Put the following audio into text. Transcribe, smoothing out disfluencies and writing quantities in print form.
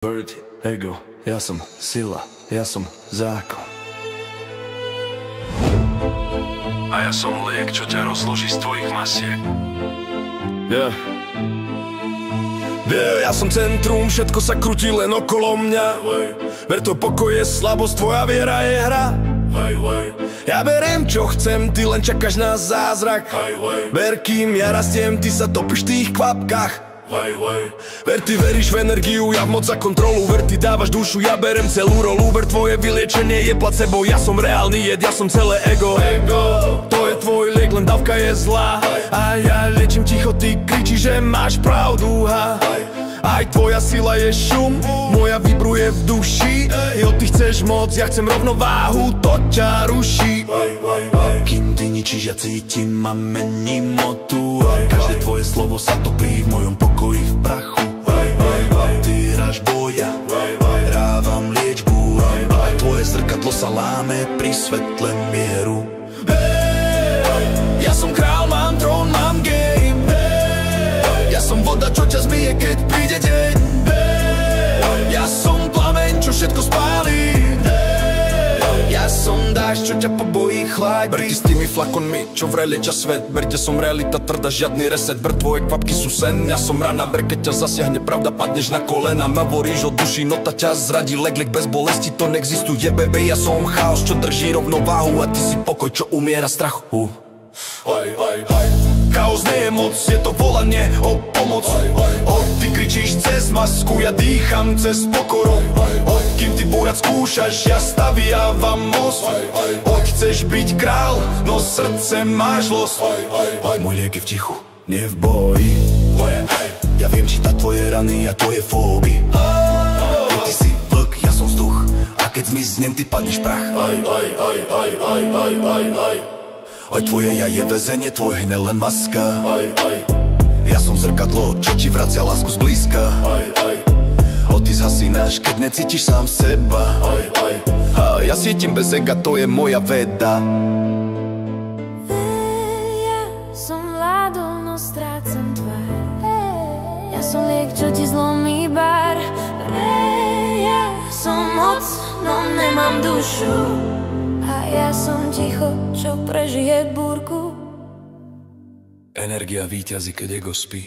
Bird, ego, ja som sila, ja som zákon. A ja som liek, čo ťa rozloží z tvojich masiek. Ja som centrum, všetko sa krúti len okolo mňa. Ver to pokoj je slabosť, tvoja viera je hra. Ja berem čo chcem, ty len čakáš na zázrak. Ver kým ja rastiem, ty sa topíš v tých kvapkách. Ver ty veríš v energiu, ja v moc a kontrolu. Ver ty dávaš dušu, ja berem celú rolu. Ver tvoje vyliečenie je placebo, ja som reálny jed, ja som celé ego. To je tvoj liek, len dávka je zlá. A ja liečím ticho, ty kričíš, že máš pravdu. Aj tvoja sila je šum, moja vibruje v duši. Jo, ty chceš moc, ja chcem rovnováhu, to ťa ruší. Kým ty ničíš, ja cítim a mením motu. Každé tvoje slovo sa topí v mojom pokoji v prachu. Ty hráš boja, hrávam liečbu. Aj tvoje zrkadlo sa láme pri svetle mieru. Ja som král, mám trón, mám game. Ja som voda, čo ťa zmije, keď príde deň. Ja som plameň, čo všetko spálí. Ja som dáš, čo ťa pobojí chládi. Ber ty s tými flakonmi, čo vraj liečia svet. Berte som realita tvrdá, žiadny reset. Ber tvoje kvapky sú sen, ja som rana. Ber keď ťa zasiahne pravda, padneš na kolena. Navoríš od duši, nota ťa zradí. Leg bez bolesti, to neexistuje, bebe. Ja som chaos, čo drží rovnováhu. A ty si pokoj, čo umiera strachu. Chaos nie je moc, je to volanie o pomoc. Ty kričíš cez masku, ja dýcham cez pokoru. Kým ty búrať skúšaš, ja staviavam most. Chceš byť král, no srdce máš los. Môj liek je v tichu, nie v boji. Ja viem čítať tvoje rany a tvoje fóby. Ty si vlk, ja som vzduch. A keď zmiznem, ty padneš prach. Aj tvoje ja je väzenie, tvoj hne len maska. Ja som zrkadlo, čo ti vracia lásku zblízka. Ty zhasínaš, keď necítiš sám seba. A ja cítim bez ega, to je moja veda. Ja som vládol, no strácam tvár. Ja som liek, čo ti zlomí bar. Ja som moc, no nemám dušu. A ja som ticho, čo prežije búrku. Energia víťazí, keď ego spí.